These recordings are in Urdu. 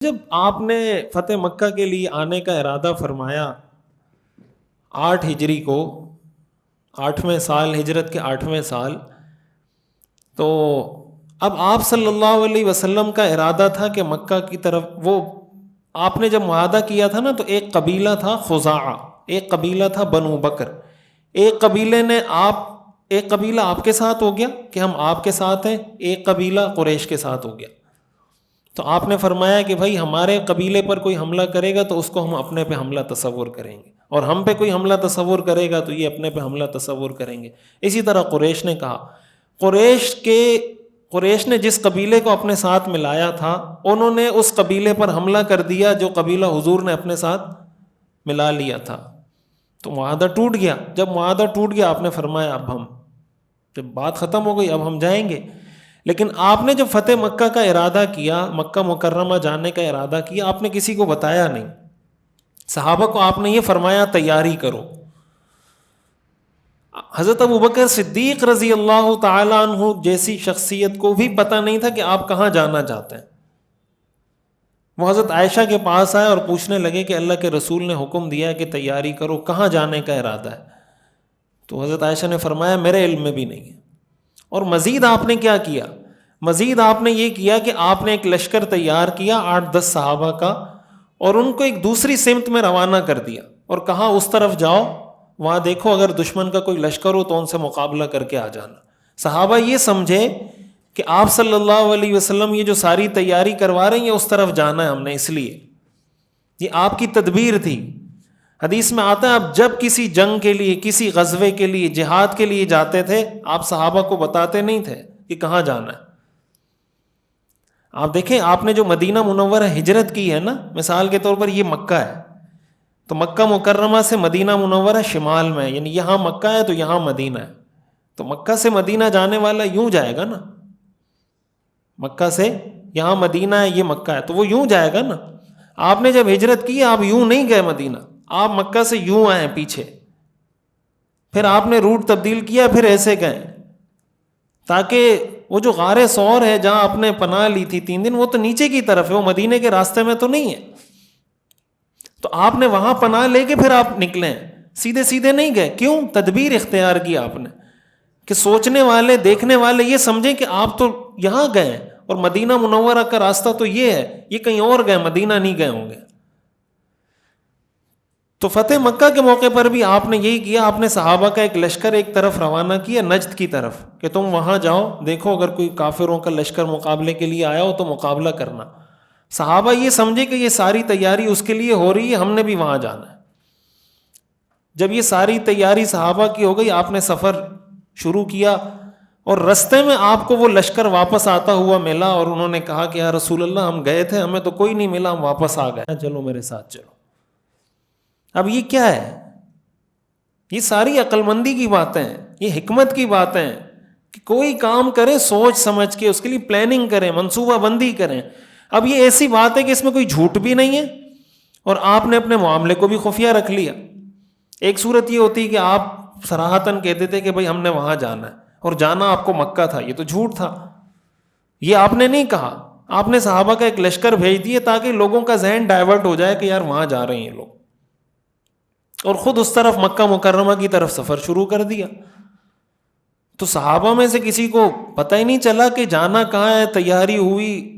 جب آپ نے فتح مکہ کے لیے آنے کا ارادہ فرمایا 8 ہجری کو، 8ویں سال ہجرت کے 8ویں سال، تو اب آپ صلی اللہ علیہ وسلم کا ارادہ تھا کہ مکہ کی طرف، وہ آپ نے جب معاہدہ کیا تھا نا، تو ایک قبیلہ تھا خزاعہ، ایک قبیلہ تھا بنو بکر، ایک قبیلہ آپ کے ساتھ ہو گیا کہ ہم آپ کے ساتھ ہیں، ایک قبیلہ قریش کے ساتھ ہو گیا۔ تو آپ نے فرمایا کہ بھائی ہمارے قبیلے پر کوئی حملہ کرے گا تو اس کو ہم اپنے پہ حملہ تصور کریں گے، اور ہم پہ کوئی حملہ تصور کرے گا تو یہ اپنے پہ حملہ تصور کریں گے۔ اسی طرح قریش نے کہا، قریش نے جس قبیلے کو اپنے ساتھ ملایا تھا، انہوں نے اس قبیلے پر حملہ کر دیا جو قبیلہ حضور نے اپنے ساتھ ملا لیا تھا۔ تو معاہدہ ٹوٹ گیا۔ جب معاہدہ ٹوٹ گیا، آپ نے فرمایا اب ہم، جب بات ختم ہو گئی، اب ہم جائیں گے۔ لیکن آپ نے جب فتح مکہ کا ارادہ کیا، مکہ مکرمہ جانے کا ارادہ کیا، آپ نے کسی کو بتایا نہیں، صحابہ کو آپ نے یہ فرمایا تیاری کرو۔ حضرت ابوبکر صدیق رضی اللہ تعالی عنہ جیسی شخصیت کو بھی پتہ نہیں تھا کہ آپ کہاں جانا چاہتے ہیں۔ وہ حضرت عائشہ کے پاس آئے اور پوچھنے لگے کہ اللہ کے رسول نے حکم دیا کہ تیاری کرو، کہاں جانے کا ارادہ ہے؟ تو حضرت عائشہ نے فرمایا میرے علم میں بھی نہیں ہے۔ اور مزید آپ نے کیا کیا؟ مزید آپ نے یہ کیا کہ آپ نے ایک لشکر تیار کیا 8-10 صحابہ کا، اور ان کو ایک دوسری سمت میں روانہ کر دیا اور کہا اس طرف جاؤ، وہاں دیکھو اگر دشمن کا کوئی لشکر ہو تو ان سے مقابلہ کر کے آ جانا۔ صحابہ یہ سمجھے کہ آپ صلی اللہ علیہ وسلم یہ جو ساری تیاری کروا رہے ہیں اس طرف جانا ہے ہم نے، اس لیے یہ آپ کی تدبیر تھی۔ حدیث میں آتا ہے آپ جب کسی جنگ کے لیے، کسی غزوے کے لیے، جہاد کے لیے جاتے تھے، آپ صحابہ کو بتاتے نہیں تھے کہ کہاں جانا ہے۔ آپ دیکھیں، آپ نے جو مدینہ منورہ ہجرت کی ہے نا، مثال کے طور پر یہ مکہ ہے، تو مکہ مکرمہ سے مدینہ منورہ شمال میں ہے، یعنی یہاں مکہ ہے تو یہاں مدینہ ہے، تو مکہ سے مدینہ جانے والا یوں جائے گا نا، مکہ سے یہاں مدینہ ہے، یہ مکہ ہے، تو وہ یوں جائے گا نا۔ آپ نے جب ہجرت کی، آپ یوں نہیں گئے مدینہ، آپ مکہ سے یوں آئے پیچھے، پھر آپ نے روٹ تبدیل کیا، پھر ایسے گئے، تاکہ وہ جو غار ثور ہے جہاں آپ نے پناہ لی تھی 3 دن، وہ تو نیچے کی طرف ہے، وہ مدینے کے راستے میں تو نہیں ہے۔ تو آپ نے وہاں پناہ لے کے پھر آپ نکلے، سیدھے سیدھے نہیں گئے۔ کیوں؟ تدبیر اختیار کی آپ نے، کہ سوچنے والے، دیکھنے والے یہ سمجھیں کہ آپ تو یہاں گئے اور مدینہ منورہ کا راستہ تو یہ ہے، یہ کہیں اور گئے، مدینہ نہیں گئے ہوں گے۔ تو فتح مکہ کے موقع پر بھی آپ نے یہی کیا، آپ نے صحابہ کا ایک لشکر ایک طرف روانہ کیا، نجد کی طرف، کہ تم وہاں جاؤ، دیکھو اگر کوئی کافروں کا لشکر مقابلے کے لیے آیا ہو تو مقابلہ کرنا۔ صحابہ یہ سمجھے کہ یہ ساری تیاری اس کے لیے ہو رہی ہے، ہم نے بھی وہاں جانا ہے۔ جب یہ ساری تیاری صحابہ کی ہو گئی، آپ نے سفر شروع کیا، اور رستے میں آپ کو وہ لشکر واپس آتا ہوا ملا، اور انہوں نے کہا کہ یا رسول اللہ ہم گئے تھے، ہمیں تو کوئی نہیں ملا، ہم واپس آ گئے، چلو میرے ساتھ چلو۔ اب یہ کیا ہے؟ یہ ساری عقل مندی کی باتیں ہیں، یہ حکمت کی باتیں ہیں، کہ کوئی کام کرے سوچ سمجھ کے، اس کے لیے پلاننگ کریں، منصوبہ بندی کریں۔ اب یہ ایسی بات ہے کہ اس میں کوئی جھوٹ بھی نہیں ہے، اور آپ نے اپنے معاملے کو بھی خفیہ رکھ لیا۔ ایک صورت یہ ہوتی ہے کہ آپ صراحتاً کہتے تھے کہ بھائی ہم نے وہاں جانا ہے، اور جانا آپ کو مکہ تھا، یہ تو جھوٹ تھا، یہ آپ نے نہیں کہا۔ آپ نے صحابہ کا ایک لشکر بھیج دیے تاکہ لوگوں کا ذہن ڈائیورٹ ہو جائے کہ یار وہاں جا رہے ہیں لوگ، اور خود اس طرف مکہ مکرمہ کی طرف سفر شروع کر دیا۔ تو صحابہ میں سے کسی کو پتہ ہی نہیں چلا کہ جانا کہاں ہے، تیاری ہوئی۔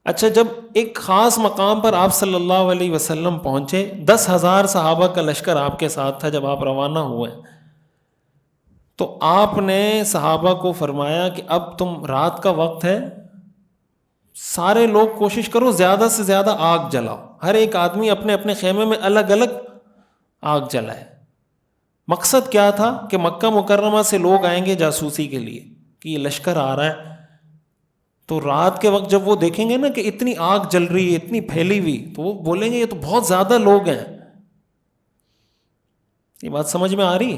اچھا، جب ایک خاص مقام پر آپ صلی اللہ علیہ وسلم پہنچے، 10,000 صحابہ کا لشکر آپ کے ساتھ تھا جب آپ روانہ ہوئے، تو آپ نے صحابہ کو فرمایا کہ اب تم، رات کا وقت ہے، سارے لوگ کوشش کرو زیادہ سے زیادہ آگ جلاؤ، ہر ایک آدمی اپنے اپنے خیمے میں الگ الگ آگ جلائے۔ مقصد کیا تھا؟ کہ مکہ مکرمہ سے لوگ آئیں گے جاسوسی کے لیے کہ یہ لشکر آ رہا ہے، تو رات کے وقت جب وہ دیکھیں گے نا کہ اتنی آگ جل رہی ہے، اتنی پھیلی ہوئی، تو وہ بولیں گے یہ تو بہت زیادہ لوگ ہیں۔ یہ بات سمجھ میں آ رہی؟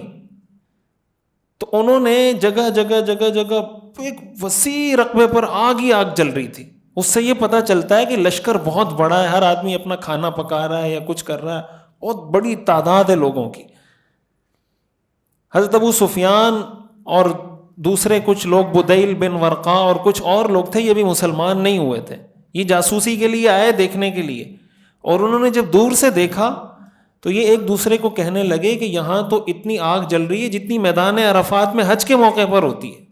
تو انہوں نے جگہ جگہ جگہ جگہ ایک وسیع رقبے پر آگ ہی آگ جل رہی تھی۔ اس سے یہ پتہ چلتا ہے کہ لشکر بہت بڑا ہے، ہر آدمی اپنا کھانا پکا رہا ہے یا کچھ کر رہا ہے، بہت بڑی تعداد ہے لوگوں کی۔ حضرت ابو سفیان اور دوسرے کچھ لوگ، بدیل بن ورقا اور کچھ اور لوگ تھے، یہ بھی مسلمان نہیں ہوئے تھے، یہ جاسوسی کے لیے آئے دیکھنے کے لیے، اور انہوں نے جب دور سے دیکھا تو یہ ایک دوسرے کو کہنے لگے کہ یہاں تو اتنی آگ جل رہی ہے جتنی میدان عرفات میں حج کے موقع پر ہوتی ہے.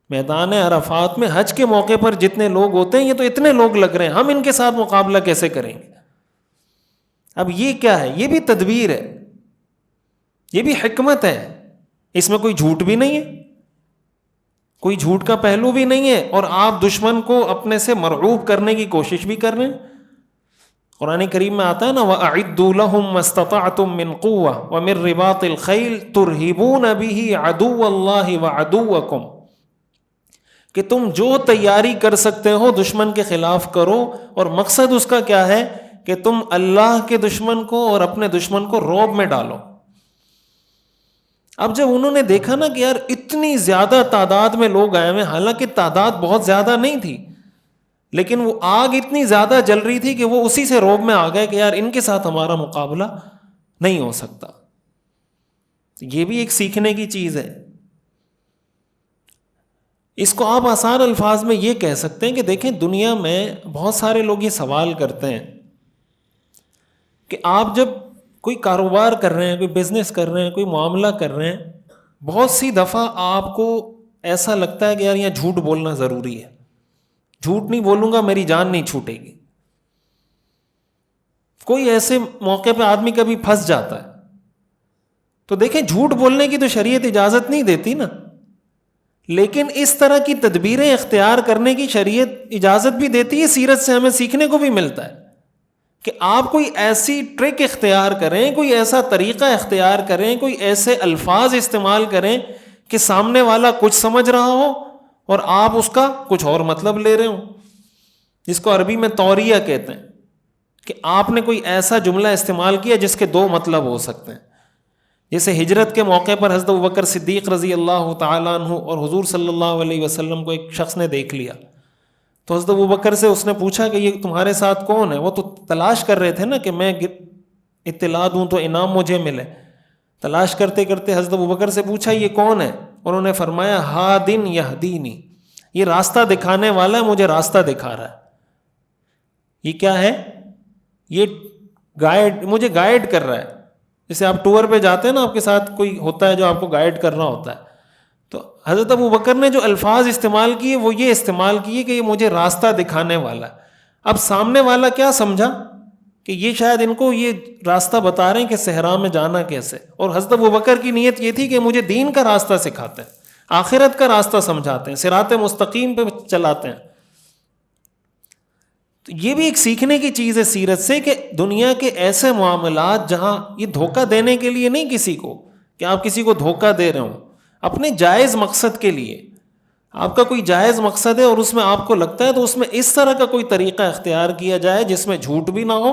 میدان عرفات میں حج کے موقع پر جتنے لوگ ہوتے ہیں یہ تو اتنے لوگ لگ رہے ہیں، ہم ان کے ساتھ مقابلہ کیسے کریں گے؟ اب یہ کیا ہے؟ یہ بھی تدبیر ہے، یہ بھی حکمت ہے، اس میں کوئی جھوٹ بھی نہیں ہے، کوئی جھوٹ کا پہلو بھی نہیں ہے، اور آپ دشمن کو اپنے سے مرعوب کرنے کی کوشش بھی کر رہے ہیں. قرآن کریم میں آتا ہے نا وَأَعِدُّوا لَهُم مَّا اسْتَطَعْتُم مِّن قُوَّةٍ وَمِن رِّبَاطِ الْخَيْلِ تُرْهِبُونَ بِهِ عَدُوَّ اللَّهِ وَعَدُوَّكُمْ، کہ تم جو تیاری کر سکتے ہو دشمن کے خلاف کرو، اور مقصد اس کا کیا ہے کہ تم اللہ کے دشمن کو اور اپنے دشمن کو رعب میں ڈالو. اب جب انہوں نے دیکھا نا کہ یار اتنی زیادہ تعداد میں لوگ آئے ہوئے، حالانکہ تعداد بہت زیادہ نہیں تھی، لیکن وہ آگ اتنی زیادہ جل رہی تھی کہ وہ اسی سے رعب میں آ گئے کہ یار ان کے ساتھ ہمارا مقابلہ نہیں ہو سکتا. یہ بھی ایک سیکھنے کی چیز ہے. اس کو آپ آسان الفاظ میں یہ کہہ سکتے ہیں کہ دیکھیں دنیا میں بہت سارے لوگ یہ سوال کرتے ہیں کہ آپ جب کوئی کاروبار کر رہے ہیں، کوئی بزنس کر رہے ہیں، کوئی معاملہ کر رہے ہیں، بہت سی دفعہ آپ کو ایسا لگتا ہے کہ یار یہاں جھوٹ بولنا ضروری ہے، جھوٹ نہیں بولوں گا میری جان نہیں چھوٹے گی. کوئی ایسے موقع پہ آدمی کبھی پھنس جاتا ہے. تو دیکھیں جھوٹ بولنے کی تو شریعت اجازت نہیں دیتی نا، لیکن اس طرح کی تدبیریں اختیار کرنے کی شریعت اجازت بھی دیتی ہے. سیرت سے ہمیں سیکھنے کو بھی ملتا ہے کہ آپ کوئی ایسی ٹرک اختیار کریں، کوئی ایسا طریقہ اختیار کریں، کوئی ایسے الفاظ استعمال کریں کہ سامنے والا کچھ سمجھ رہا ہو اور آپ اس کا کچھ اور مطلب لے رہے ہوں، جس کو عربی میں توریہ کہتے ہیں، کہ آپ نے کوئی ایسا جملہ استعمال کیا جس کے دو مطلب ہو سکتے ہیں. جیسے ہجرت کے موقع پر حضرت ابوبکر صدیق رضی اللہ تعالیٰ عنہ اور حضور صلی اللہ علیہ وسلم کو ایک شخص نے دیکھ لیا، تو حضرت ابوبکر سے اس نے پوچھا کہ یہ تمہارے ساتھ کون ہے؟ وہ تو تلاش کر رہے تھے نا کہ میں اطلاع دوں تو انعام مجھے ملے. تلاش کرتے کرتے حضرت ابوبکر سے پوچھا یہ کون ہے؟ انہوں نے فرمایا ہادن یہدینی، یہ راستہ دکھانے والا ہے، مجھے راستہ دکھا رہا ہے. یہ کیا ہے؟ یہ گائیڈ، مجھے گائیڈ کر رہا ہے. جیسے آپ ٹور پہ جاتے ہیں نا، آپ کے ساتھ کوئی ہوتا ہے جو آپ کو گائیڈ کر رہا ہوتا ہے. تو حضرت ابوبکر نے جو الفاظ استعمال کیے وہ یہ استعمال کیے کہ یہ مجھے راستہ دکھانے والا ہے. اب سامنے والا کیا سمجھا کہ یہ شاید ان کو یہ راستہ بتا رہے ہیں کہ صحرا میں جانا کیسے، اور حضرت ابوبکر کی نیت یہ تھی کہ مجھے دین کا راستہ سکھاتے ہیں، آخرت کا راستہ سمجھاتے ہیں، صراط مستقیم پہ چلاتے ہیں. تو یہ بھی ایک سیکھنے کی چیز ہے سیرت سے کہ دنیا کے ایسے معاملات جہاں یہ دھوکہ دینے کے لیے نہیں کسی کو، کہ آپ کسی کو دھوکہ دے رہے ہوں، اپنے جائز مقصد کے لیے. آپ کا کوئی جائز مقصد ہے اور اس میں آپ کو لگتا ہے تو اس میں اس طرح کا کوئی طریقہ اختیار کیا جائے جس میں جھوٹ بھی نہ ہو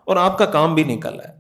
اور آپ کا کام بھی نکل آئے.